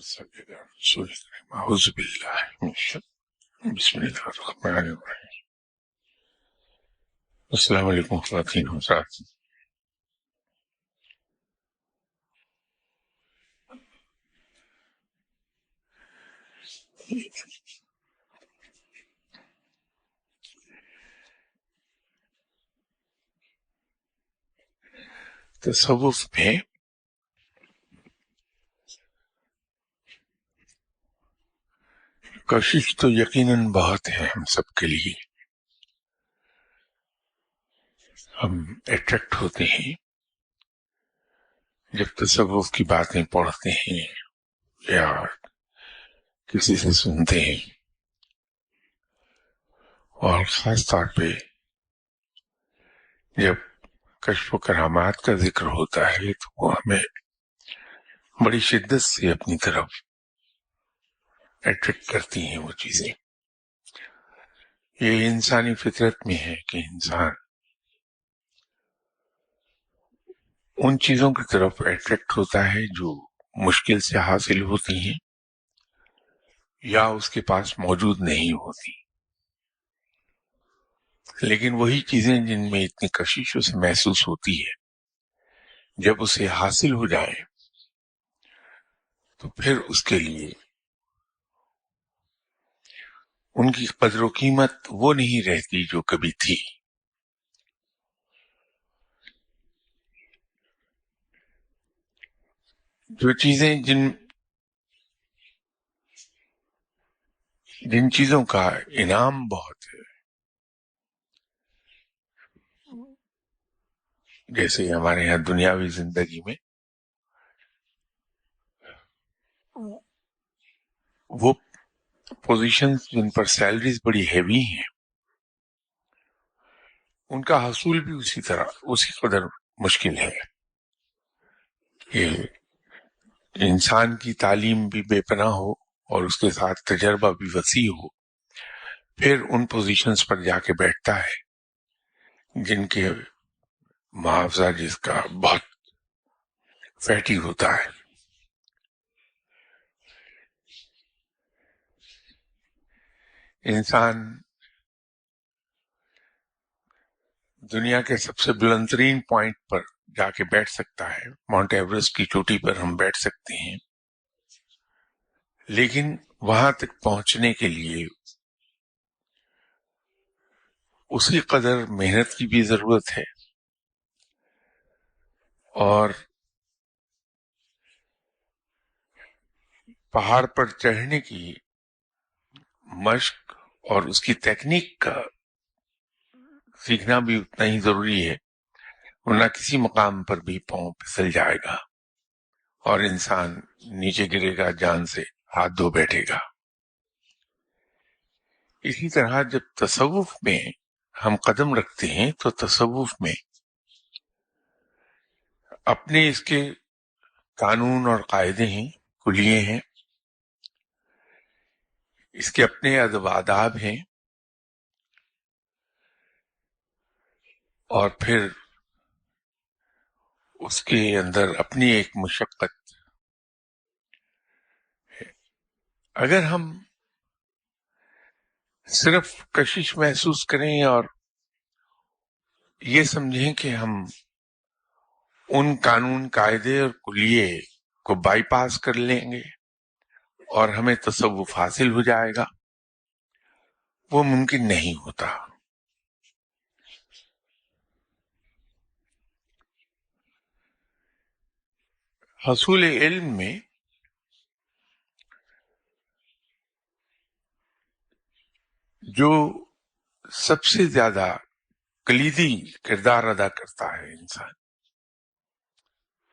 أعوذ بالله من الشيطان بسم الله الرحمن الرحيم السلام علیکم خواتین حضرات. تصوف میں کوشش تو یقیناً بہت ہے ہم سب کے لیے. ہم اٹریکٹ ہوتے ہیں جب تصوف کی باتیں پڑھتے ہیں یا کسی سے سنتے ہیں، اور خاص طور پہ جب کشف و کرامات کا ذکر ہوتا ہے تو وہ ہمیں بڑی شدت سے اپنی طرف اٹریکٹ کرتی ہیں وہ چیزیں. یہ انسانی فطرت میں ہے کہ انسان ان چیزوں کی طرف اٹریکٹ ہوتا ہے جو مشکل سے حاصل ہوتی ہیں یا اس کے پاس موجود نہیں ہوتی. لیکن وہی چیزیں جن میں اتنی کشش اسے محسوس ہوتی ہے، جب اسے حاصل ہو جائے تو پھر اس کے لیے ان کی قدر و قیمت وہ نہیں رہتی جو کبھی تھی. جو چیزیں جن چیزوں کا انعام بہت ہے، جیسے ہمارے یہاں دنیاوی زندگی میں وہ پوزیشنز جن پر سیلریز بڑی ہیوی ہیں، ان کا حصول بھی اسی قدر مشکل ہے. کہ انسان کی تعلیم بھی بے پناہ ہو اور اس کے ساتھ تجربہ بھی وسیع ہو، پھر ان پوزیشنز پر جا کے بیٹھتا ہے جن کے معاوضہ جس کا بہت فیٹی ہوتا ہے. انسان دنیا کے سب سے بلند ترین پوائنٹ پر جا کے بیٹھ سکتا ہے، ماؤنٹ ایوریسٹ کی چوٹی پر ہم بیٹھ سکتے ہیں، لیکن وہاں تک پہنچنے کے لیے اسی قدر محنت کی بھی ضرورت ہے اور پہاڑ پر چڑھنے کی مشق اور اس کی تکنیک کا سیکھنا بھی اتنا ہی ضروری ہے، ورنہ کسی مقام پر بھی پاؤں پھسل جائے گا اور انسان نیچے گرے گا، جان سے ہاتھ دھو بیٹھے گا. اسی طرح جب تصوف میں ہم قدم رکھتے ہیں تو تصوف میں اپنے اس کے قانون اور قاعدے ہیں، کلیے ہیں، اس کے اپنے ادب آداب ہیں، اور پھر اس کے اندر اپنی ایک مشقت. اگر ہم صرف کشش محسوس کریں اور یہ سمجھیں کہ ہم ان قانون قاعدے اور کلیے کو بائی پاس کر لیں گے اور ہمیں تصوف حاصل ہو جائے گا، وہ ممکن نہیں ہوتا. حصول علم میں جو سب سے زیادہ کلیدی کردار ادا کرتا ہے انسان،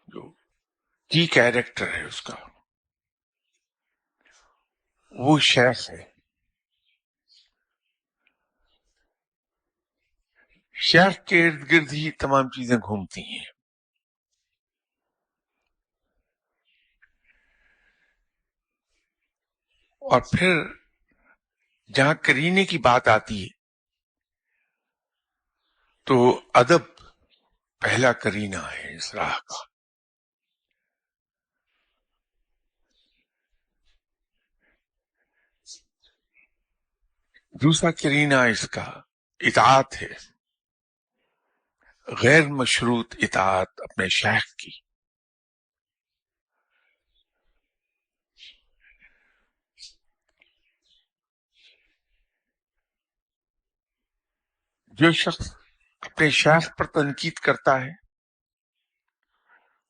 جو کی کیریکٹر ہے اس کا، وہ شیخ ہے. شیخ کے ارد گرد ہی تمام چیزیں گھومتی ہیں. اور پھر جہاں کرینے کی بات آتی ہے تو ادب پہلا کرینہ ہے اس راہ کا. دوسرا کرینہ اس کا اطاعت ہے، غیر مشروط اطاعت اپنے شیخ کی. جو شخص اپنے شیخ پر تنقید کرتا ہے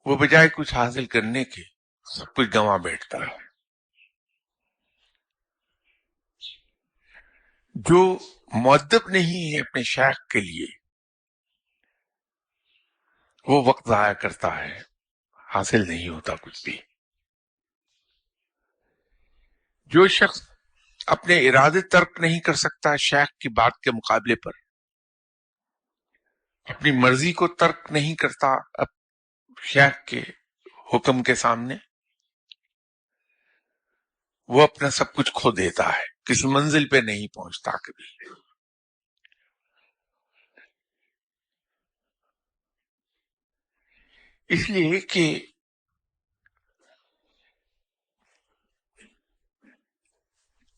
وہ بجائے کچھ حاصل کرنے کے سب کچھ گنوا بیٹھتا ہے. جو مؤدب نہیں ہے اپنے شیخ کے لیے وہ وقت ضائع کرتا ہے، حاصل نہیں ہوتا کچھ بھی. جو شخص اپنے ارادے ترک نہیں کر سکتا شیخ کی بات کے مقابلے پر، اپنی مرضی کو ترک نہیں کرتا اب شیخ کے حکم کے سامنے، وہ اپنا سب کچھ کھو دیتا ہے، کسی منزل پہ نہیں پہنچتا کبھی. اس لیے کہ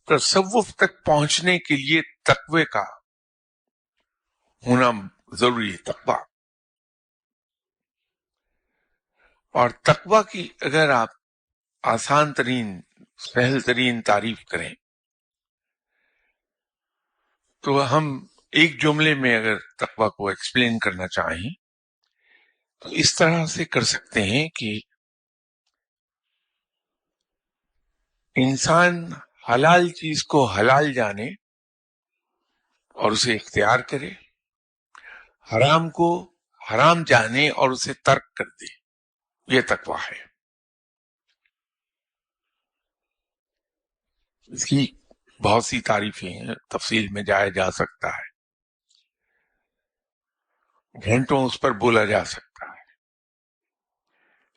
تصوف تک پہنچنے کے لیے تقوی کا ہونا ضروری ہے، تقوی. اور تقوی کی اگر آپ آسان ترین سہل ترین تعریف کریں تو ہم ایک جملے میں اگر تقوی کو ایکسپلین کرنا چاہیں تو اس طرح سے کر سکتے ہیں کہ انسان حلال چیز کو حلال جانے اور اسے اختیار کرے، حرام کو حرام جانے اور اسے ترک کر دے، یہ تقوی ہے. اس کی بہت سی تعریفیں ہیں، تفصیل میں جایا جا سکتا ہے، گھنٹوں اس پر بولا جا سکتا ہے،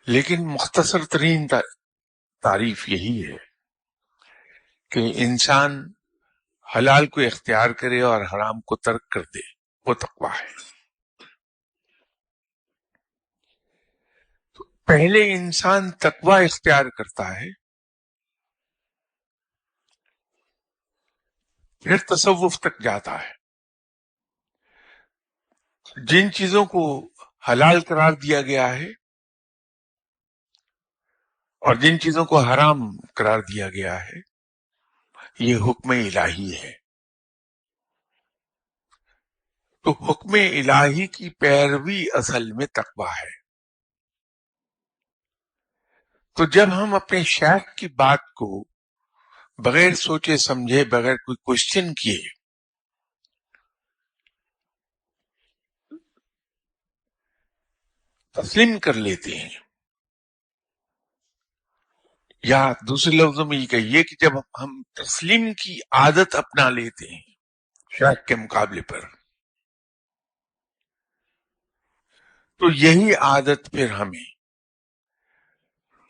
لیکن مختصر ترین تعریف یہی ہے کہ انسان حلال کو اختیار کرے اور حرام کو ترک کر دے، وہ تقوی ہے. تو پہلے انسان تقوی اختیار کرتا ہے، پھر تصوف تک جاتا ہے. جن چیزوں کو حلال قرار دیا گیا ہے اور جن چیزوں کو حرام قرار دیا گیا ہے یہ حکم الہی ہے. تو حکم الہی کی پیروی اصل میں تقوی ہے. تو جب ہم اپنے شیخ کی بات کو بغیر سوچے سمجھے، بغیر کوئی کوشچن کیے تسلیم کر لیتے ہیں، یا دوسرے لفظوں میں یہ کہیے کہ جب ہم تسلیم کی عادت اپنا لیتے ہیں شیخ کے مقابلے پر، تو یہی عادت پھر ہمیں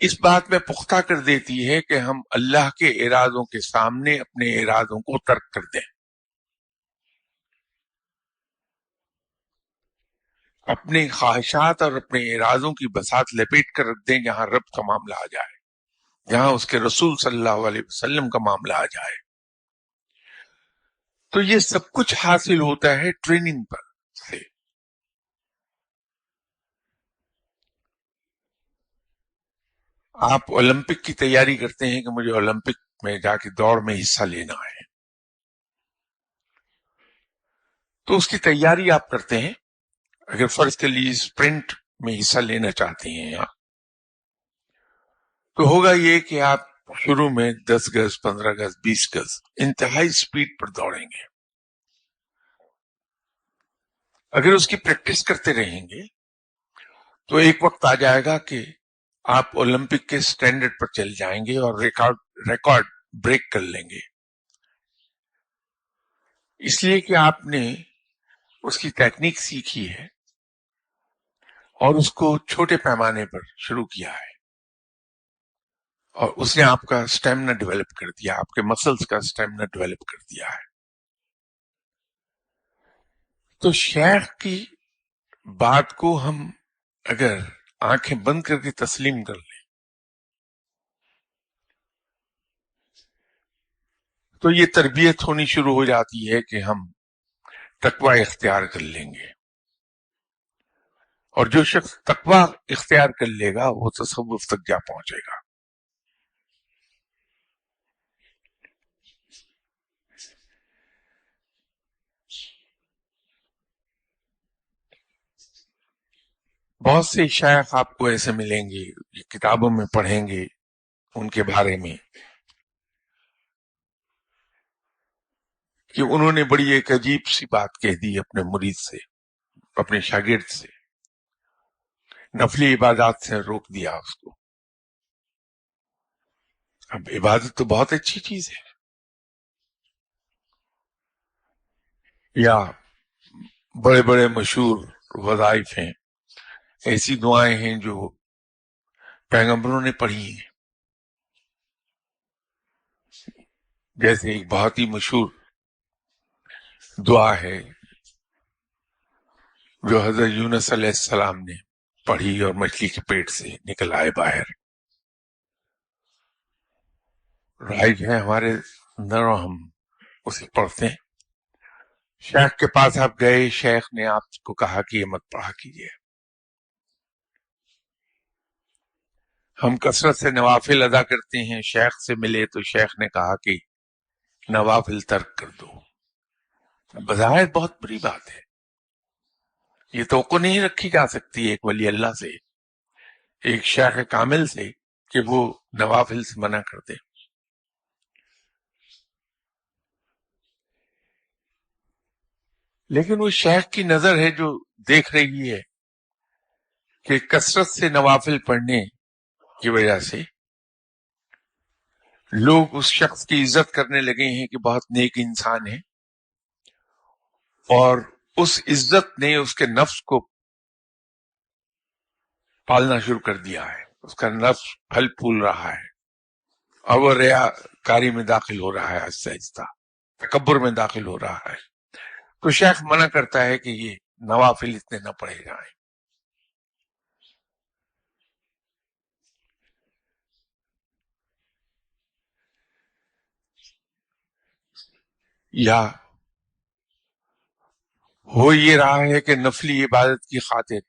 اس بات میں پختہ کر دیتی ہے کہ ہم اللہ کے ارادوں کے سامنے اپنے ارادوں کو ترک کر دیں، اپنے خواہشات اور اپنے ارادوں کی بساط لپیٹ کر رکھ دیں جہاں رب کا معاملہ آ جائے، جہاں اس کے رسول صلی اللہ علیہ وسلم کا معاملہ آ جائے. تو یہ سب کچھ حاصل ہوتا ہے ٹریننگ پر سے. آپ اولمپک کی تیاری کرتے ہیں کہ مجھے اولمپک میں جا کے دوڑ میں حصہ لینا ہے، تو اس کی تیاری آپ کرتے ہیں. اگر فرض کے لیے اسپرنٹ میں حصہ لینا چاہتے ہیں آپ، تو ہوگا یہ کہ آپ شروع میں 10 گز 15 گز 20 گز انتہائی سپیڈ پر دوڑیں گے. اگر اس کی پریکٹس کرتے رہیں گے تو ایک وقت آ جائے گا کہ آپ اولمپک کے سٹینڈرڈ پر چل جائیں گے اور ریکارڈ بریک کر لیں گے، اس لیے کہ آپ نے اس کی ٹیکنیک سیکھی ہے اور اس کو چھوٹے پیمانے پر شروع کیا ہے، اور اس نے آپ کا سٹیمنا ڈیولپ کر دیا، آپ کے مسلز کا سٹیمنا ڈیولپ کر دیا ہے. تو شیخ کی بات کو ہم اگر آنکھیں بند کر کے تسلیم کر لیں تو یہ تربیت ہونی شروع ہو جاتی ہے کہ ہم تقوی اختیار کر لیں گے، اور جو شخص تقوی اختیار کر لے گا وہ تصوف تک جا پہنچے گا۔ بہت سے شیخ آپ کو ایسے ملیں گے، یہ کتابوں میں پڑھیں گے ان کے بارے میں کہ انہوں نے بڑی ایک عجیب سی بات کہہ دی اپنے مرید سے، اپنے شاگرد سے، نفلی عبادات سے روک دیا اس کو۔ اب عبادت تو بہت اچھی چیز ہے، یا بڑے بڑے مشہور وظائف ہیں، ایسی دعائیں ہیں جو پیغمبروں نے پڑھی ہیں، جیسے ایک بہت ہی مشہور دعا ہے جو حضرت یونس علیہ السلام نے پڑھی اور مچھلی کے پیٹ سے نکل آئے باہر۔ رائج ہے ہمارے اندر اور ہم اسے پڑھتے ہیں۔ شیخ کے پاس آپ گئے، شیخ نے آپ کو کہا کہ یہ مت پڑھا کیجیے۔ ہم کثرت سے نوافل ادا کرتے ہیں، شیخ سے ملے تو شیخ نے کہا کہ نوافل ترک کر دو۔ بظاہر بہت بری بات ہے، یہ توقع نہیں رکھی جا سکتی ایک ولی اللہ سے، ایک شیخ کامل سے، کہ وہ نوافل سے منع کر دے۔ لیکن وہ شیخ کی نظر ہے جو دیکھ رہی ہے کہ کثرت سے نوافل پڑھنے کی وجہ سے لوگ اس شخص کی عزت کرنے لگے ہیں کہ بہت نیک انسان ہے، اور اس عزت نے اس کے نفس کو پالنا شروع کر دیا ہے، اس کا نفس پھل پھول رہا ہے، اور وہ ریا کاری میں داخل ہو رہا ہے، آہستہ آہستہ تکبر میں داخل ہو رہا ہے۔ تو شیخ منع کرتا ہے کہ یہ نوافل اتنے نہ پڑھے جائیں۔ یا ہو یہ رہا ہے کہ نفلی عبادت کی خاطر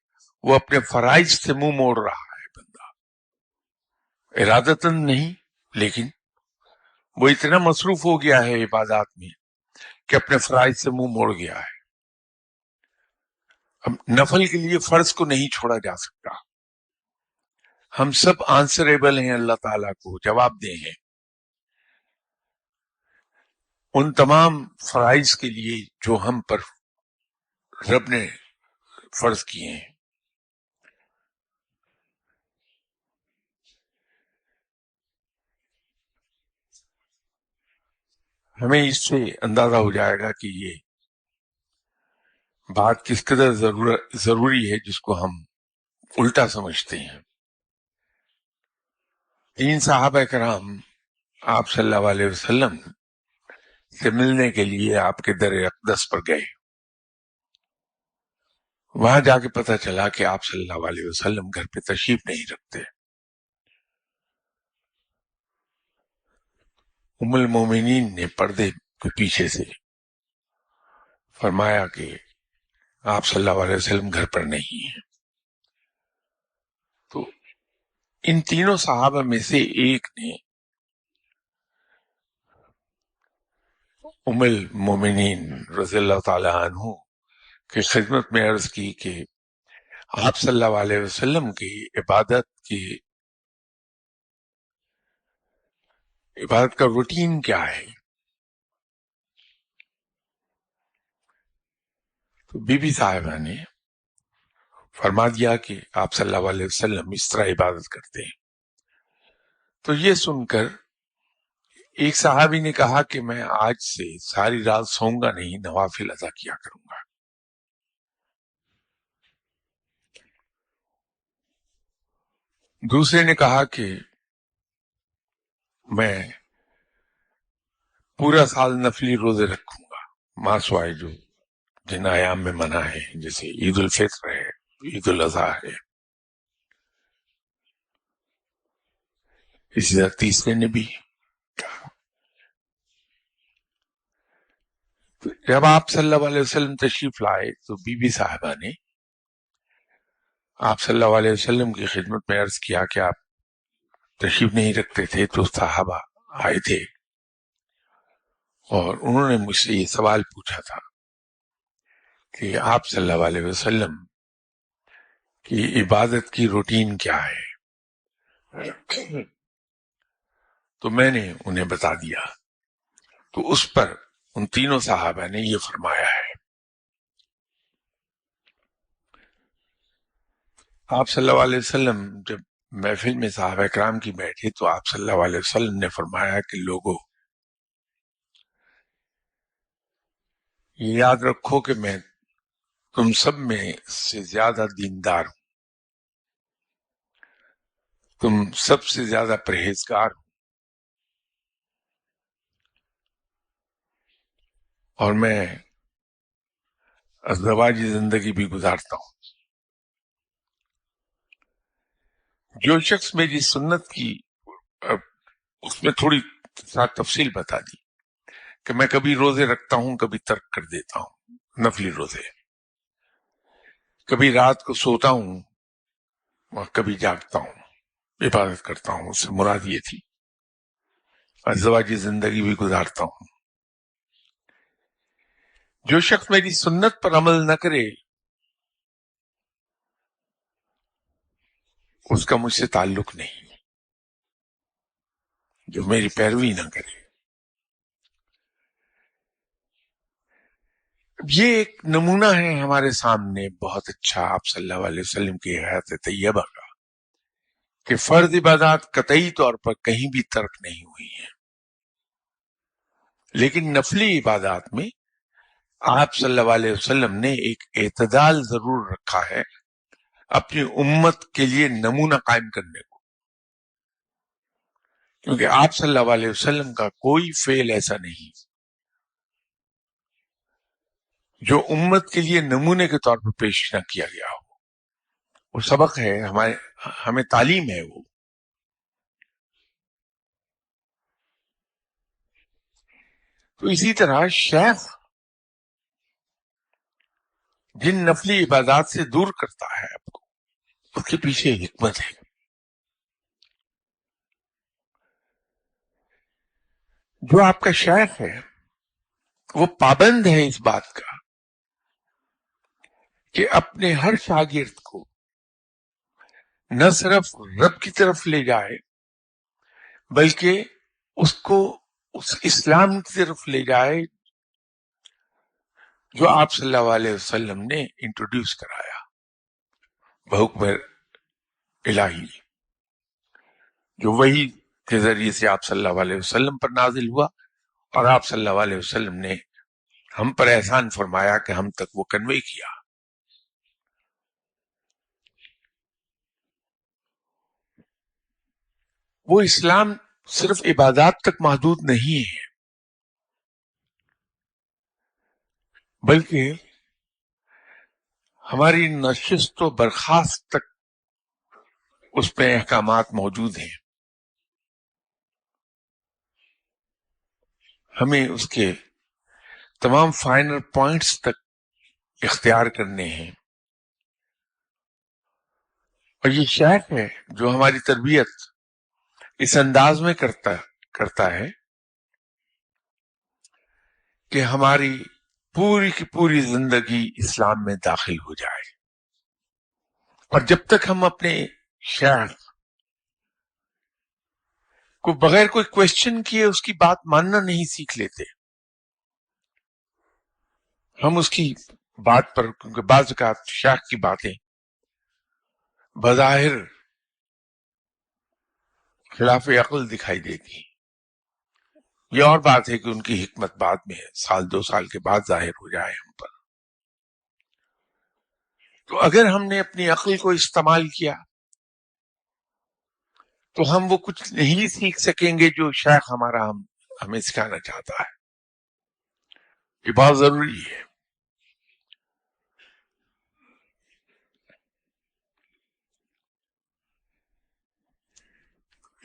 وہ اپنے فرائض سے منہ موڑ رہا ہے، بندہ ارادتاً نہیں، لیکن وہ اتنا مصروف ہو گیا ہے عبادات میں کہ اپنے فرائض سے منہ موڑ گیا ہے۔ اب نفل کے لیے فرض کو نہیں چھوڑا جا سکتا، ہم سب آنسریبل ہیں اللہ تعالیٰ کو، جواب دیں ہیں ان تمام فرائض کے لیے جو ہم پر رب نے فرض کیے ہیں۔ ہمیں اس سے اندازہ ہو جائے گا کہ یہ بات کس قدر ضروری ہے جس کو ہم الٹا سمجھتے ہیں۔ 3 صحابہ کرام آپ صلی اللہ علیہ وسلم سے ملنے کے لیے آپ کے در اقدس پر گئے۔ وہاں جا کے پتہ چلا کہ آپ صلی اللہ علیہ وسلم گھر پہ تشریف نہیں رکھتے۔ ام المومنین نے پردے کے پیچھے سے فرمایا کہ آپ صلی اللہ علیہ وسلم گھر پر نہیں ہیں۔ تو ان تینوں صحابہ میں سے ایک نے ام المومنین رضی اللہ تعالی عنہ کی خدمت میں عرض کی کہ آپ صلی اللہ علیہ وسلم کی عبادت کا روٹین کیا ہے؟ تو بی بی صاحبہ نے فرما دیا کہ آپ صلی اللہ علیہ وسلم اس طرح عبادت کرتے ہیں۔ تو یہ سن کر ایک صحابی نے کہا کہ میں آج سے ساری رات سوؤں گا نہیں، نوافل ادا کیا کروں گا۔ دوسرے نے کہا کہ میں پورا سال نفلی روزے رکھوں گا، ماسوائے جو جن ایام میں منع ہے، جیسے عید الفطر ہے، عید الاضحیٰ ہے۔ اسی طرح تیسرے نے بھی کہا۔ جب آپ صلی اللہ علیہ وسلم تشریف لائے تو بی بی صاحبہ نے آپ صلی اللہ علیہ وسلم کی خدمت میں عرض کیا کہ آپ تشریف نہیں رکھتے تھے، تو صحابہ آئے تھے اور انہوں نے مجھ سے یہ سوال پوچھا تھا کہ آپ صلی اللہ علیہ وسلم کی عبادت کی روٹین کیا ہے، تو میں نے انہیں بتا دیا۔ تو اس پر ان تینوں صحابہ نے یہ فرمایا ہے، آپ صلی اللہ علیہ وسلم جب محفل میں صحابہ کرام کی بیٹھے تو آپ صلی اللہ علیہ وسلم نے فرمایا کہ لوگوں، یہ یاد رکھو کہ میں تم سب میں سے زیادہ دیندار ہوں، تم سب سے زیادہ پرہیزگار ہوں، اور میں ازدواجی زندگی بھی گزارتا ہوں۔ جو شخص میری سنت کی اس میں تھوڑی ساتھ تفصیل بتا دی کہ میں کبھی روزے رکھتا ہوں، کبھی ترک کر دیتا ہوں، نفلی روزے، کبھی رات کو سوتا ہوں اور کبھی جاگتا ہوں، عبادت کرتا ہوں، اس سے مراد یہ تھی ازدواجی زندگی بھی گزارتا ہوں۔ جو شخص میری سنت پر عمل نہ کرے اس کا مجھ سے تعلق نہیں، جو میری پیروی نہ کرے۔ یہ ایک نمونہ ہے ہمارے سامنے بہت اچھا آپ صلی اللہ علیہ وسلم کی حیات طیبہ کا، کہ فرض عبادات قطعی طور پر کہیں بھی ترک نہیں ہوئی ہیں، لیکن نفلی عبادات میں آپ صلی اللہ علیہ وسلم نے ایک اعتدال ضرور رکھا ہے اپنی امت کے لیے نمونہ قائم کرنے کو، کیونکہ آپ صلی اللہ علیہ وسلم کا کوئی فعل ایسا نہیں جو امت کے لیے نمونے کے طور پر پیش نہ کیا گیا ہو۔ وہ سبق ہے، ہمیں تعلیم ہے وہ۔ تو اسی طرح شیخ جن نفلی عبادات سے دور کرتا ہے آپ کو، اس کے پیچھے حکمت ہے۔ جو آپ کا شیخ ہے وہ پابند ہے اس بات کا کہ اپنے ہر شاگرد کو نہ صرف رب کی طرف لے جائے بلکہ اس کو اس اسلام کی طرف لے جائے جو آپ صلی اللہ علیہ وسلم نے انٹروڈیوس کرایا بحکم الہی، جو وحی کے ذریعے سے آپ صلی اللہ علیہ وسلم پر نازل ہوا، اور آپ صلی اللہ علیہ وسلم نے ہم پر احسان فرمایا کہ ہم تک وہ کنوے کیا۔ وہ اسلام صرف عبادات تک محدود نہیں ہے، بلکہ ہماری نشست و برخاست تک اس میں احکامات موجود ہیں۔ ہمیں اس کے تمام فائنل پوائنٹس تک اختیار کرنے ہیں، اور یہ شیخ ہے جو ہماری تربیت اس انداز میں کرتا ہے کہ ہماری پوری کی پوری زندگی اسلام میں داخل ہو جائے، اور جب تک ہم اپنے شیخ کو بغیر کوئی کوشچن کیے اس کی بات ماننا نہیں سیکھ لیتے، ہم اس کی بات پر، کیونکہ بعض اوقات شیخ کی باتیں بظاہر خلاف عقل دکھائی دیتی ہیں، یہ اور بات ہے کہ ان کی حکمت بعد میں سال دو سال کے بعد ظاہر ہو جائے ہم پر۔ تو اگر ہم نے اپنی عقل کو استعمال کیا تو ہم وہ کچھ نہیں سیکھ سکیں گے جو شیخ ہمارا ہمیں سکھانا چاہتا ہے۔ یہ بہت ضروری ہے۔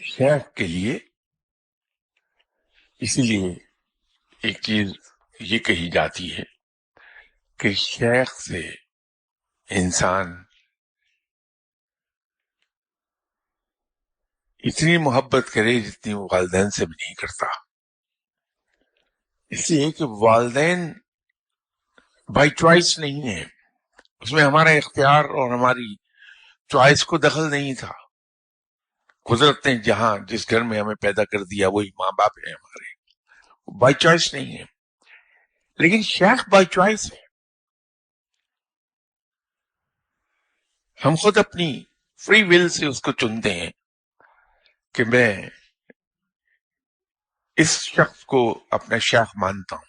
شیخ کے لیے اسی لیے ایک چیز یہ کہی جاتی ہے کہ شیخ سے انسان اتنی محبت کرے جتنی وہ والدین سے بھی نہیں کرتا، اس لیے کہ والدین بائی چوائس نہیں ہے، اس میں ہمارا اختیار اور ہماری چوائس کو دخل نہیں تھا. قدرت نے جہاں جس گھر میں ہمیں پیدا کر دیا وہی ماں باپ ہیں ہمارے، بائی چوائس نہیں ہے. لیکن شیخ بائی چوائس ہے، ہم خود اپنی فری ول سے اس کو چنتے ہیں کہ میں اس شخص کو اپنا شیخ مانتا ہوں.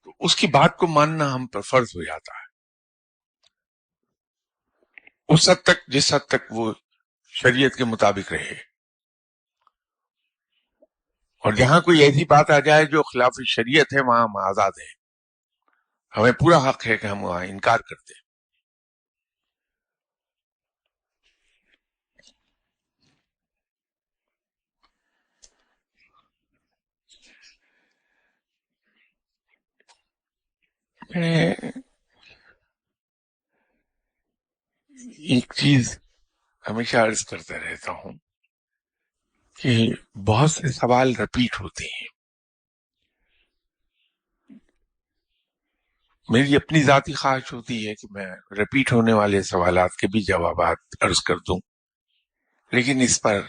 تو اس کی بات کو ماننا ہم پر فرض ہو جاتا ہے اس حد تک جس حد تک وہ شریعت کے مطابق رہے. اور جہاں کوئی ایسی بات آ جائے جو خلاف شریعت ہے وہاں ہم آزاد ہیں، ہمیں پورا حق ہے کہ ہم وہاں انکار کرتے ہیں. میں ایک چیز ہمیشہ عرض کرتا رہتا ہوں کہ بہت سے سوال رپیٹ ہوتے ہیں. میری اپنی ذاتی خواہش ہوتی ہے کہ میں رپیٹ ہونے والے سوالات کے بھی جوابات عرض کر دوں، لیکن اس پر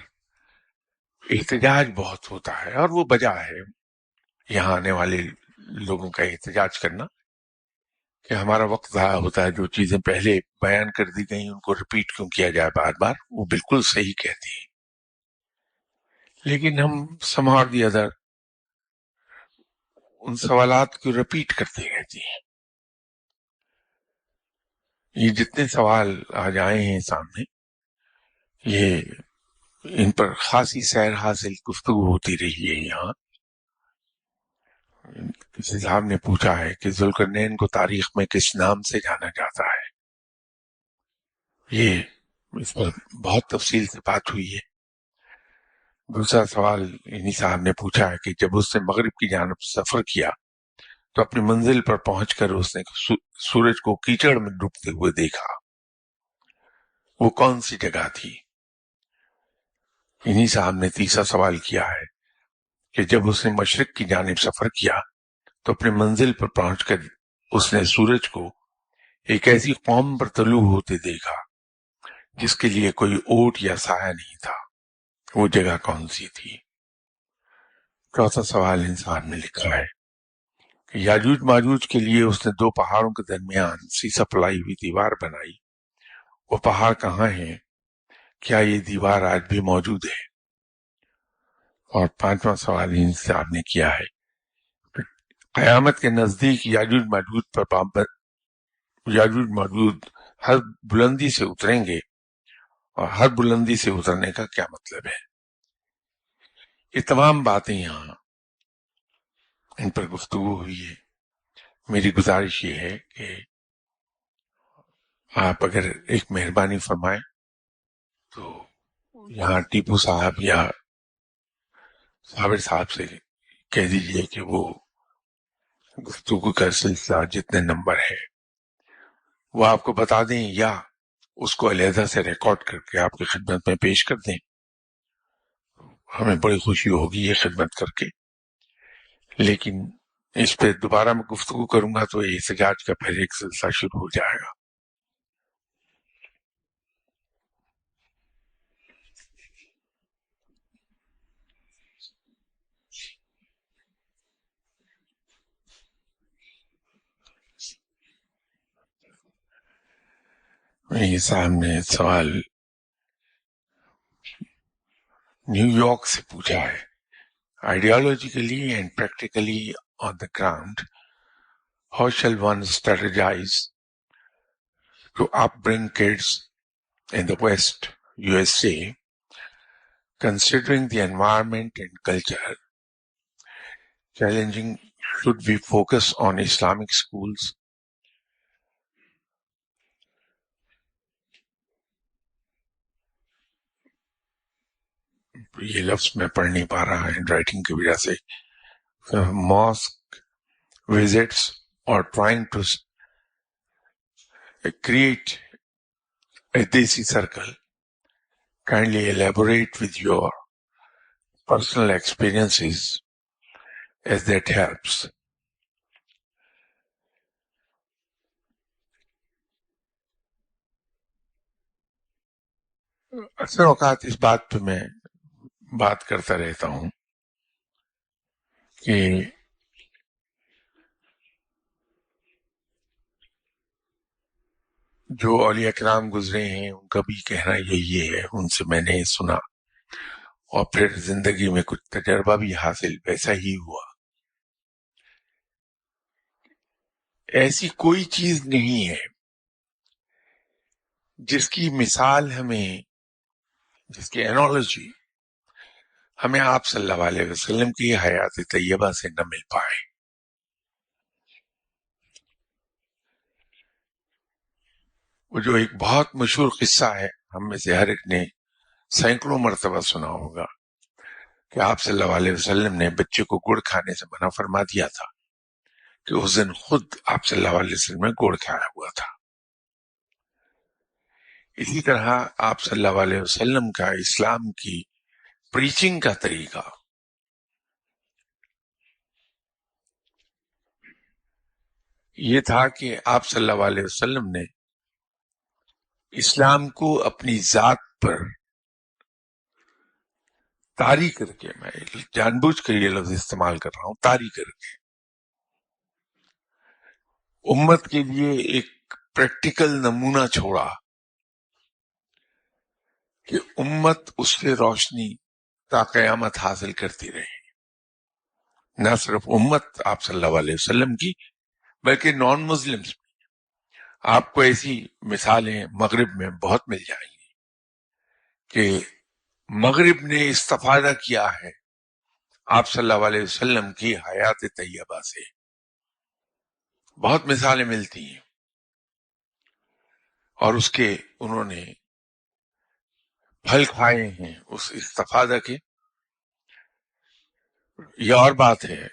احتجاج بہت ہوتا ہے اور وہ وجہ ہے یہاں آنے والے لوگوں کا احتجاج کرنا کہ ہمارا وقت ضائع ہوتا ہے. جو چیزیں پہلے بیان کر دی گئیں ان کو رپیٹ کیوں کیا جائے بار بار. وہ بالکل صحیح کہتے ہیں، لیکن ہم somehow or the other ان سوالات کو رپیٹ کرتے رہتے ہیں. یہ جتنے سوال آج آئے ہیں سامنے، یہ ان پر خاصی سیر حاصل گفتگو ہوتی رہی ہے. یہاں کسی صاحب نے پوچھا ہے کہ ذوالقرنین کو تاریخ میں کس نام سے جانا جاتا ہے. یہ اس پر بہت تفصیل سے بات ہوئی ہے. دوسرا سوال انہی صاحب نے پوچھا ہے کہ جب اس نے مغرب کی جانب سفر کیا تو اپنی منزل پر پہنچ کر اس نے سورج کو کیچڑ میں ڈوبتے ہوئے دیکھا، وہ کون سی جگہ تھی؟ انہی صاحب نے تیسرا سوال کیا ہے کہ جب اس نے مشرق کی جانب سفر کیا تو اپنی منزل پر پہنچ کر اس نے سورج کو ایک ایسی قوم پر طلوع ہوتے دیکھا جس کے لیے کوئی اوٹ یا سایہ نہیں تھا، وہ جگہ کون سی تھی؟ چوتھا سوال انسان نے لکھا ہے کہ یاجوج ماجوج کے لیے اس نے دو پہاڑوں کے درمیان سیسا پلائی ہوئی دیوار بنائی، وہ پہاڑ کہاں ہیں؟ کیا یہ دیوار آج بھی موجود ہے؟ اور پانچواں سوال انسان نے کیا ہے کہ قیامت کے نزدیک یاجوج ماجوج ہر بلندی سے اتریں گے اور ہر بلندی سے اترنے کا کیا مطلب ہے؟ یہ تمام باتیں یہاں ان پر گفتگو ہوئی ہے. میری گزارش یہ ہے کہ آپ اگر ایک مہربانی فرمائیں تو یہاں ٹیپو صاحب یا صابر صاحب سے کہہ دیجئے کہ وہ گفتگو کا سلسلہ جتنے نمبر ہے وہ آپ کو بتا دیں یا اس کو علیحدہ سے ریکارڈ کر کے آپ کی خدمت میں پیش کر دیں. ہمیں بڑی خوشی ہوگی یہ خدمت کر کے. لیکن اس پہ دوبارہ میں گفتگو کروں گا تو احتجاج کا پھر ایک سلسلہ شروع ہو جائے گا. میرے سامنے سوال نیو یارک سے پوچھا ہے. Ideologically and practically on the ground, how shall one strategize to upbring kids in the West, USA, considering the environment and culture challenging? Should we focus on Islamic schools? یہ لفظ میں پڑھ نہیں پا رہا ہینڈ رائٹنگ کی وجہ سے. mosque visits or trying to create a desi circle. Kindly elaborate with your personal experiences as that helps. اکثر اوقات اس بات پہ میں بات کرتا رہتا ہوں کہ جو اولیاء کرام گزرے ہیں ان کا بھی کہنا یہی ہے، ان سے میں نے سنا اور پھر زندگی میں کچھ تجربہ بھی حاصل ویسا ہی ہوا. ایسی کوئی چیز نہیں ہے جس کی مثال ہمیں، جس کی انالوجی ہمیں آپ صلی اللہ علیہ وسلم کی حیات طیبہ سے نہ مل پائے. وہ جو ایک بہت مشہور قصہ ہے، ہم میں سے ہر ایک نے سینکڑوں مرتبہ سنا ہوگا کہ آپ صلی اللہ علیہ وسلم نے بچے کو گڑ کھانے سے منع فرما دیا تھا کہ اس دن خود آپ صلی اللہ علیہ وسلم نے گڑ کھایا ہوا تھا. اسی طرح آپ صلی اللہ علیہ وسلم کا اسلام کی پریچنگ کا طریقہ یہ تھا کہ آپ صلی اللہ علیہ وسلم نے اسلام کو اپنی ذات پر طاری کر کے، میں جان بوجھ کر یہ لفظ استعمال کر رہا ہوں، طاری کر کے امت کے لیے ایک پریکٹیکل نمونہ چھوڑا کہ امت اس سے روشنی تا قیامت حاصل کرتی رہے. نہ صرف امت آپ صلی اللہ علیہ وسلم کی بلکہ نان مسلمز. آپ کو ایسی مثالیں مغرب میں بہت مل جائیں گی کہ مغرب نے استفادہ کیا ہے آپ صلی اللہ علیہ وسلم کی حیات طیبہ سے. بہت مثالیں ملتی ہیں اور اس کے انہوں نے پھل کھائے ہیں اس استفادہ کے. یہ اور بات ہے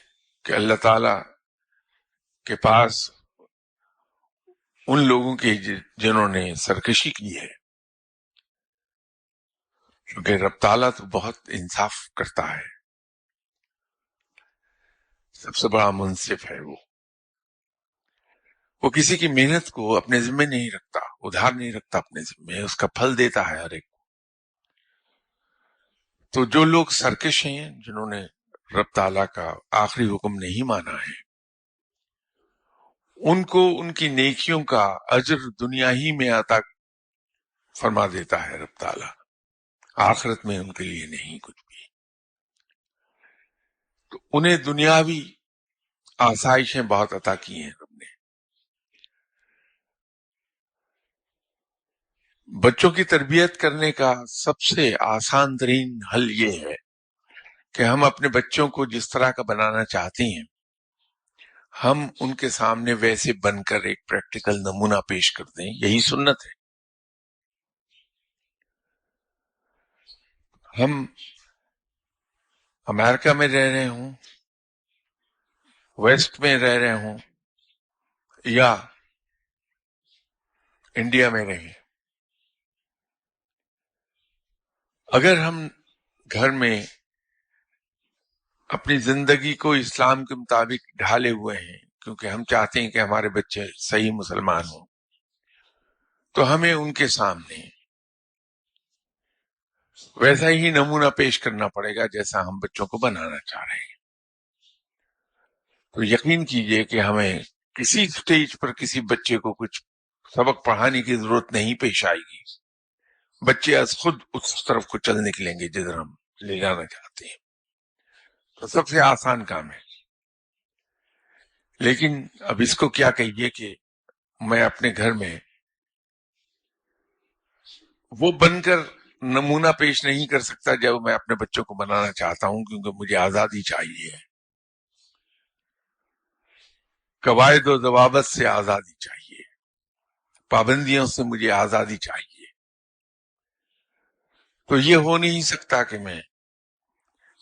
کہ اللہ تعالی کے پاس ان لوگوں کی جنہوں نے سرکشی کی ہے، کیونکہ رب تعالیٰ تو بہت انصاف کرتا ہے، سب سے بڑا منصف ہے. وہ کسی کی محنت کو اپنے ذمہ نہیں رکھتا، ادھار نہیں رکھتا اپنے ذمہ، اس کا پھل دیتا ہے ہر ایک کو. تو جو لوگ سرکش ہیں، جنہوں نے رب تعالیٰ کا آخری حکم نہیں مانا ہے، ان کو ان کی نیکیوں کا اجر دنیا ہی میں عطا فرما دیتا ہے رب تعالیٰ، آخرت میں ان کے لیے نہیں کچھ بھی. تو انہیں دنیاوی آسائشیں بہت عطا کی ہیں رب نے. بچوں کی تربیت کرنے کا سب سے آسان ترین حل یہ ہے کہ ہم اپنے بچوں کو جس طرح کا بنانا چاہتے ہیں، ہم ان کے سامنے ویسے بن کر ایک پریکٹیکل نمونہ پیش کر دیں. یہی سنت ہے. ہم امریکہ میں رہ رہے ہوں، ویسٹ میں رہ رہے ہوں یا انڈیا میں رہیں، اگر ہم گھر میں اپنی زندگی کو اسلام کے مطابق ڈھالے ہوئے ہیں کیونکہ ہم چاہتے ہیں کہ ہمارے بچے صحیح مسلمان ہوں، تو ہمیں ان کے سامنے ویسا ہی نمونہ پیش کرنا پڑے گا جیسا ہم بچوں کو بنانا چاہ رہے ہیں. تو یقین کیجئے کہ ہمیں کسی سٹیج پر کسی بچے کو کچھ سبق پڑھانے کی ضرورت نہیں پیش آئے گی. بچے از خود اس طرف کو چل نکلیں گے جدھر ہم لے جانا چاہتے ہیں. تو سب سے آسان کام ہے. لیکن اب اس کو کیا کہیے کہ میں اپنے گھر میں وہ بن کر نمونہ پیش نہیں کر سکتا جب میں اپنے بچوں کو بنانا چاہتا ہوں، کیونکہ مجھے آزادی چاہیے، قواعد و ضوابط سے آزادی چاہیے، پابندیوں سے مجھے آزادی چاہیے. تو یہ ہو نہیں سکتا کہ میں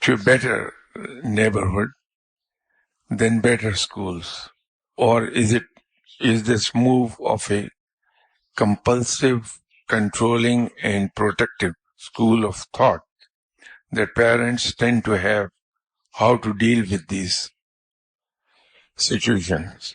to a better neighborhood, then better schools? Or is this move of a compulsive, controlling and protective school of thought that parents tend to have how to deal with these situations?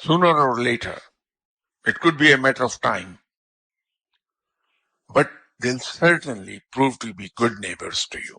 Sooner or later, it could be a matter of time, but they'll certainly prove to be good neighbors to you.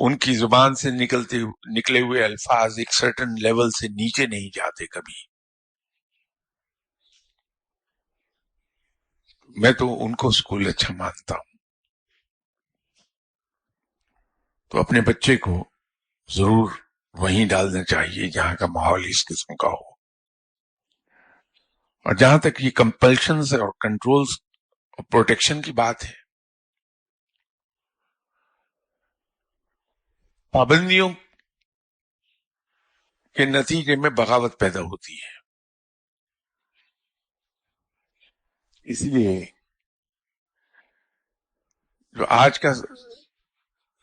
ان کی زبان سے نکلے ہوئے الفاظ ایک certain level سے نیچے نہیں جاتے کبھی. میں تو ان کو اسکول اچھا مانتا ہوں. تو اپنے بچے کو ضرور وہیں ڈالنا چاہیے جہاں کا ماحول اس قسم کا ہو. اور جہاں تک یہ کمپلشنز اور کنٹرولز اور پروٹیکشن کی بات ہے، پابندیوں کے نتیجے میں بغاوت پیدا ہوتی ہے. اس لیے جو آج کا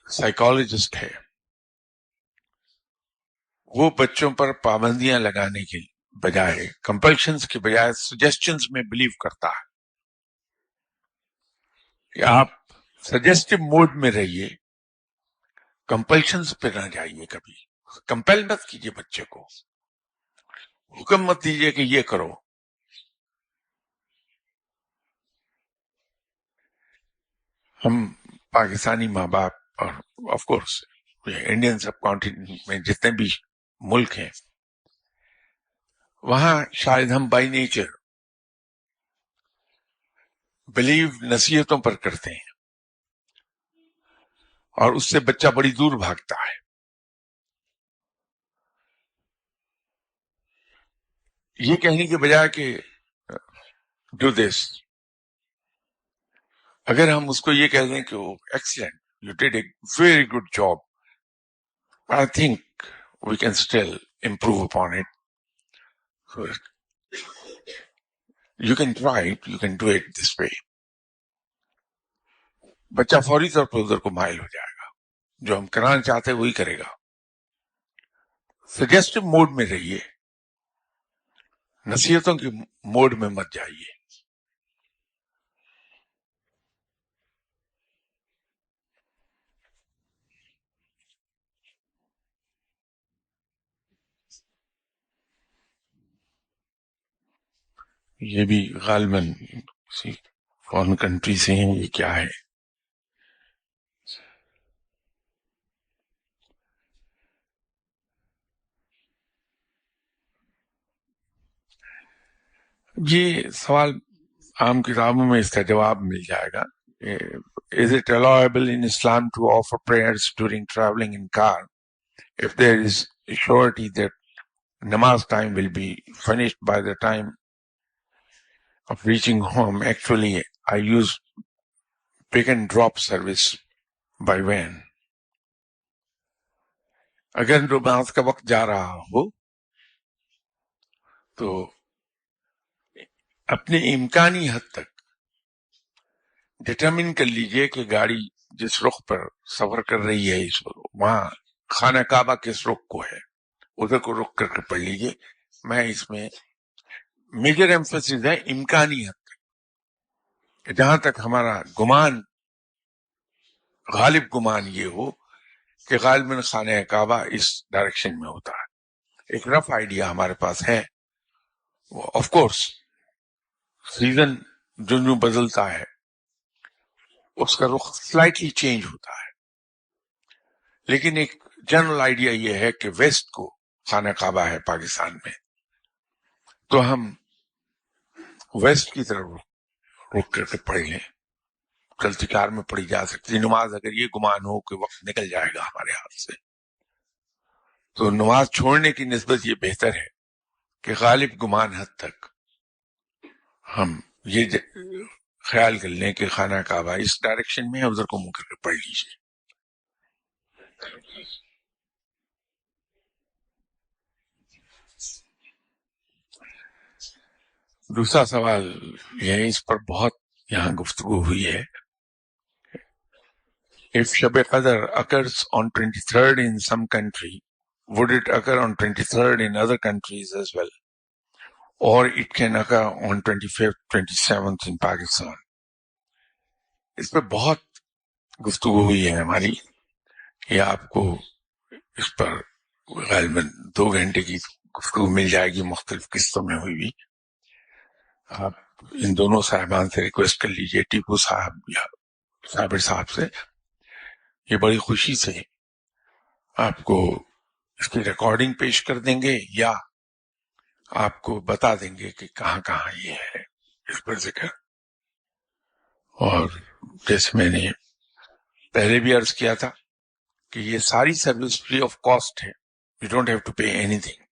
سائیکالوجسٹ ہے وہ بچوں پر پابندیاں لگانے کے بجائے، کمپلشنز کے بجائے سجیسشنز میں بلیو کرتا ہے کہ آپ سجیسٹو موڈ میں رہیے، کمپلشنز پہ نہ جائیے. کبھی کمپیل مت کیجیے بچے کو، حکم مت دیجیے کہ یہ کرو. ہم پاکستانی ماں باپ اور of course Indian sub continent میں جتنے بھی ملک ہیں، وہاں شاید ہم بائی نیچر بلیو نصیحتوں پر کرتے ہیں اور اس سے بچہ بڑی دور بھاگتا ہے. یہ کہنے کے بجائے کہ ڈو دس، اگر ہم اس کو یہ کہہ دیں کہ excellent, you did a very good job, I think we can still improve upon it, you can try it, you can do it this way, بچہ فوری طور پر ادھر کو مائل ہو جائے گا. جو ہم کرانا چاہتے ہیں وہی کرے گا. سجیسٹو موڈ میں رہیے، نصیحتوں کے موڈ میں مت جائیے. یہ بھی غالباً کسی فورن کنٹری سے ہیں. یہ کیا ہے؟ یہ سوال عام کتابوں میں اس کا جواب مل جائے گا. Is it allowable in Islam to offer prayers during traveling in car if there is a surety that namaz time will be finished by the time of reaching home? Actually, I use pick and drop service by van. اگر نماز کا وقت جا رہا ہو تو اپنے امکانی حد تک ڈٹرمن کر لیجئے کہ گاڑی جس رخ پر سفر کر رہی ہے اس وہاں خانہ کعبہ کس رخ کو ہے، ادھر کو رخ کر کے پڑھ لیجئے. میں اس میں میجر ایمفیسس ہے امکانی حد تک، جہاں تک ہمارا گمان، غالب گمان یہ ہو کہ غالباً خانہ کعبہ اس ڈائریکشن میں ہوتا ہے. ایک رف آئیڈیا ہمارے پاس ہے. آف کورس سیزن جو بدلتا ہے اس کا رخ سلائٹلی چینج ہوتا ہے، لیکن ایک جنرل آئیڈیا یہ ہے کہ ویسٹ کو خانہ کعبہ ہے پاکستان میں، تو ہم ویسٹ کی طرف رخ کر کے پڑھ لیں. چلتی کار میں پڑھی جا سکتی نماز. اگر یہ گمان ہو کہ وقت نکل جائے گا ہمارے ہاتھ سے تو نماز چھوڑنے کی نسبت یہ بہتر ہے کہ غالب گمان حد تک ہم یہ خیال کر لیں کہ خانہ کعبہ اس ڈائریکشن میں ہے، ادھر کو منہ کر کے پڑھ لیجیے. دوسرا سوال یہ ہے، اس پر بہت یہاں گفتگو ہوئی ہے. If Shab Qadr occurs on 23rd in some country, would it occur on 23rd in other countries as well? Or it can occur on 25th, 27th in Pakistan? اس پہ بہت گفتگو ہوئی ہے ہماری. یہ آپ کو اس پر غالباً 2 گھنٹے کی گفتگو مل جائے گی، مختلف قسطوں میں ہوئی بھی. آپ ان دونوں صاحبان سے ریکویسٹ کر لیجئے، ٹیپو صاحب یا صابر صاحب سے. یہ بڑی خوشی سے آپ کو اس کی ریکارڈنگ پیش کر دیں گے یا آپ کو بتا دیں گے کہ کہاں کہاں یہ ہے اس پر ذکر. اور جیسے میں نے پہلے بھی عرض کیا تھا کہ یہ ساری سروس فری آف کاسٹ ہے. You don't have to pay اینی تھنگ.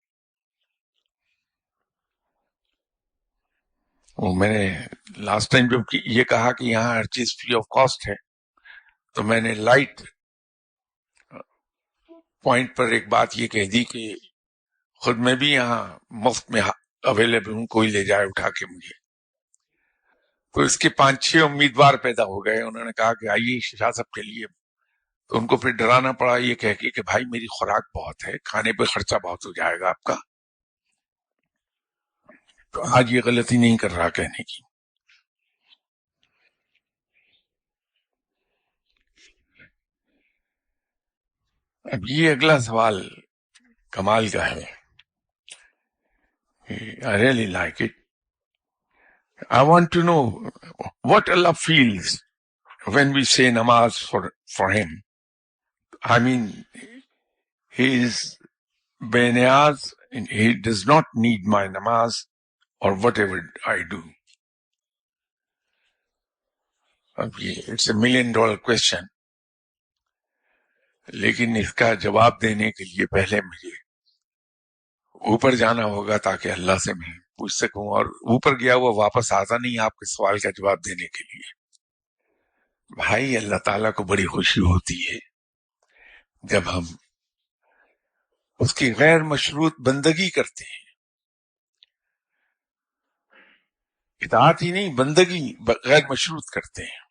میں نے لاسٹ ٹائم جب یہ کہا کہ یہاں ہر چیز فری آف کاسٹ ہے تو میں نے لائٹ پوائنٹ پر ایک بات یہ کہہ دی کہ خود میں بھی یہاں مفت میں اویلیبل ہوں، کوئی لے جائے اٹھا کے مجھے. تو اس کے 5-6 امیدوار پیدا ہو گئے. انہوں نے کہا کہ آئیے شاہ صاحب کے لیے. تو ان کو پھر ڈرانا پڑا یہ کہہ کے کہ بھائی میری خوراک بہت ہے، کھانے پہ خرچہ بہت ہو جائے گا آپ کا. تو آج یہ غلطی نہیں کر رہا کہنے کی. اب یہ اگلا سوال کمال کا ہے. I really like it. I want to know what Allah feels when we say namaz for him. I mean, he is beniyaz and he does not need my namaz or whatever I do. It's $1 million question. لیکن اس کا جواب دینے کے لیے پہلے مجھے اوپر جانا ہوگا تاکہ اللہ سے میں پوچھ سکوں، اور اوپر گیا ہوا واپس آتا نہیں آپ کے سوال کا جواب دینے کے لیے. بھائی اللہ تعالیٰ کو بڑی خوشی ہوتی ہے جب ہم اس کی غیر مشروط بندگی کرتے ہیں. اطاعت ہی نہیں، بندگی غیر مشروط کرتے ہیں.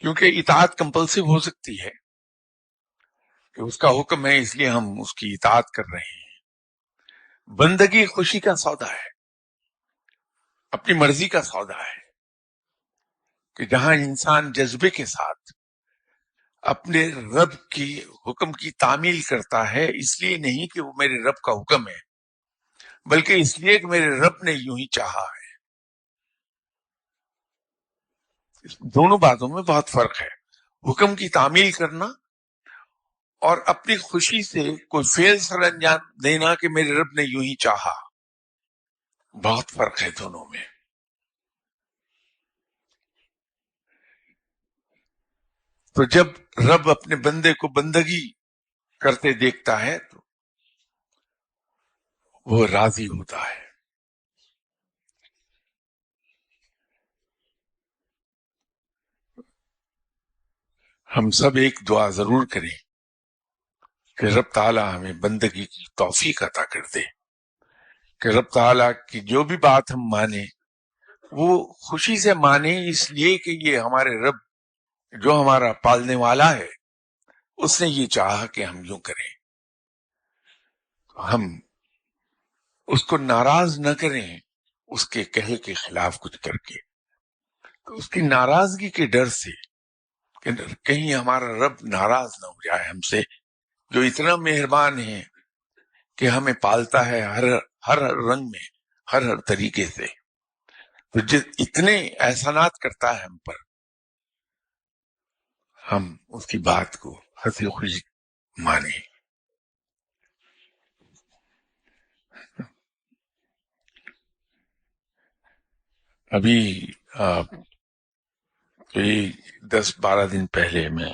کیونکہ اطاعت کمپلسو ہو سکتی ہے کہ اس کا حکم ہے اس لیے ہم اس کی اطاعت کر رہے ہیں. بندگی خوشی کا سودا ہے، اپنی مرضی کا سودا ہے، کہ جہاں انسان جذبے کے ساتھ اپنے رب کی حکم کی تعمیل کرتا ہے، اس لیے نہیں کہ وہ میرے رب کا حکم ہے بلکہ اس لیے کہ میرے رب نے یوں ہی چاہا ہے. دونوں باتوں میں بہت فرق ہے. حکم کی تعمیل کرنا اور اپنی خوشی سے کوئی فعل سر انجام دینا کہ میرے رب نے یوں ہی چاہا، بہت فرق ہے دونوں میں. تو جب رب اپنے بندے کو بندگی کرتے دیکھتا ہے تو وہ راضی ہوتا ہے. ہم سب ایک دعا ضرور کریں کہ رب تعالیٰ ہمیں بندگی کی توفیق عطا کر دے، کہ رب تعالیٰ کی جو بھی بات ہم مانیں وہ خوشی سے مانیں، اس لیے کہ یہ ہمارے رب جو ہمارا پالنے والا ہے اس نے یہ چاہا کہ ہم یوں کریں. ہم اس کو ناراض نہ کریں اس کے کہے کے خلاف کچھ کر کے. تو اس کی ناراضگی کے ڈر سے کہ کہیں ہمارا رب ناراض نہ ہو جائے ہم سے، جو اتنا مہربان ہے کہ ہمیں پالتا ہے ہر رنگ میں، ہر طریقے سے. تو اتنے احسانات کرتا ہے ہم پر، ہم اس کی بات کو ہنسی خوشی مانیں. ابھی 10-12 دن پہلے میں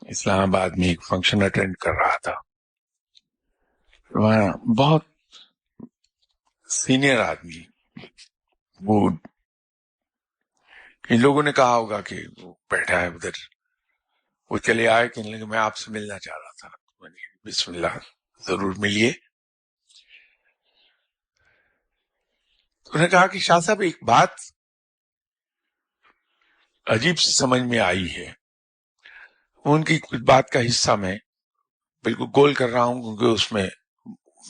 اسلام آباد میں ایک فنکشن اٹینڈ کر رہا تھا. وہاں بہت سینئر آدمی، وہ ان لوگوں نے کہا ہوگا کہ وہ بیٹھا ہے ادھر، وہ چلے آئے کہ میں آپ سے ملنا چاہ رہا تھا. بسم اللہ، ضرور ملیے. انہوں نے کہا کہ شاہ صاحب ایک بات عجیب سی سمجھ میں آئی ہے. ان کی کچھ بات کا حصہ میں بالکل گول کر رہا ہوں کیونکہ اس میں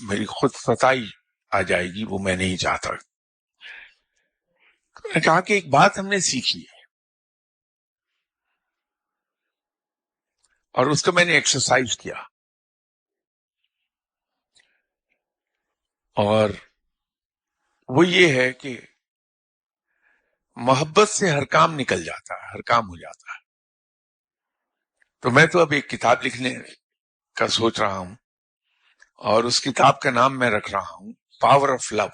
میری خود ستائی آ جائے گی، وہ میں نہیں چاہتا. انہوں نے کہا کہ ایک بات ہم نے سیکھی ہے اور اس کو میں نے ایکسرسائز کیا، اور وہ یہ ہے کہ محبت سے ہر کام نکل جاتا ہے، ہر کام ہو جاتا ہے. تو میں تو اب ایک کتاب لکھنے کا سوچ رہا ہوں، اور اس کتاب کا نام میں رکھ رہا ہوں پاور آف لو۔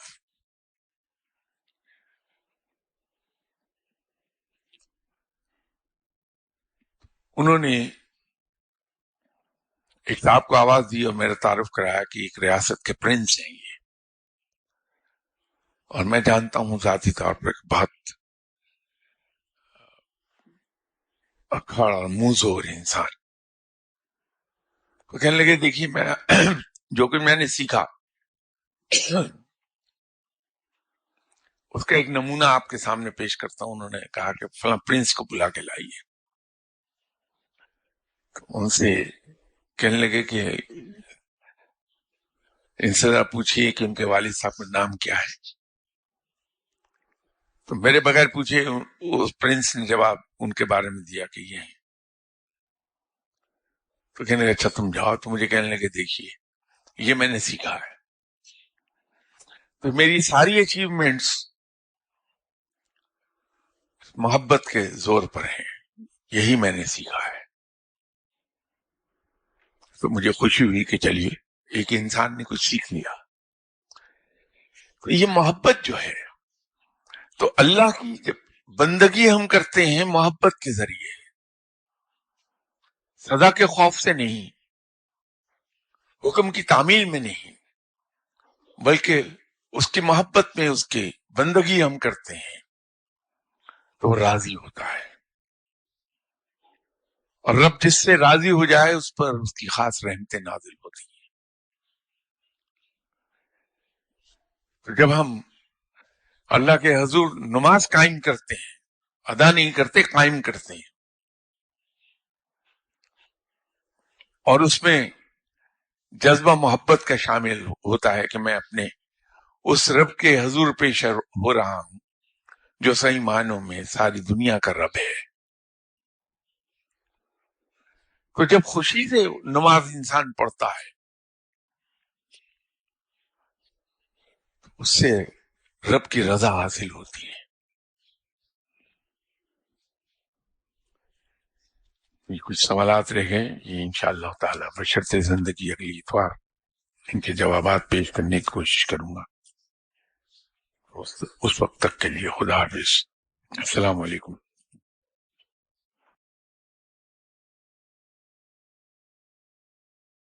انہوں نے ایک صاحب کو آواز دی اور میرا تعارف کرایا کہ ایک ریاست کے پرنس ہیں یہ، اور میں جانتا ہوں ذاتی طور پر بہت اکھڑ اور موزور انسان۔ وہ کہنے لگے دیکھیے میں جو کہ میں نے سیکھا اس کا ایک نمونہ آپ کے سامنے پیش کرتا ہوں۔ انہوں نے کہا کہ فلاں پرنس کو بلا کے لائیے۔ ان سے کہنے لگے کہ ان سے ذرا پوچھیے کہ ان کے والد صاحب کا نام کیا ہے۔ تو میرے بغیر پوچھے اس پرنس نے جواب ان کے بارے میں دیا کہ یہ ہیں۔ تو کہنے لگے اچھا تم جاؤ۔ تو مجھے کہنے لگے دیکھیے یہ میں نے سیکھا ہے، تو میری ساری اچیومنٹس محبت کے زور پر ہیں، یہی میں نے سیکھا ہے۔ تو مجھے خوشی ہوئی کہ چلیے ایک انسان نے کچھ سیکھ لیا۔ تو یہ محبت جو ہے، تو اللہ کی جب بندگی ہم کرتے ہیں محبت کے ذریعے، سزا کے خوف سے نہیں، حکم کی تعمیل میں نہیں، بلکہ اس کی محبت میں اس کی بندگی ہم کرتے ہیں تو وہ راضی ہوتا ہے، اور رب جس سے راضی ہو جائے اس پر اس کی خاص رحمتیں نازل ہوتی ہیں۔ تو جب ہم اللہ کے حضور نماز قائم کرتے ہیں، ادا نہیں کرتے، قائم کرتے ہیں، اور اس میں جذبہ محبت کا شامل ہوتا ہے کہ میں اپنے اس رب کے حضور پیش ہو رہا ہوں جو صحیح معنوں میں ساری دنیا کا رب ہے۔ تو جب خوشی سے نماز انسان پڑھتا ہے اس سے رب کی رضا حاصل ہوتی ہے۔ یہ کچھ سوالات رہ گئے، یہ انشاءاللہ تعالی بشرط زندگی اگلی اتوار ان کے جوابات پیش کرنے کی کوشش کروں گا۔ اس وقت تک کے لیے خدا حافظ، السلام علیکم۔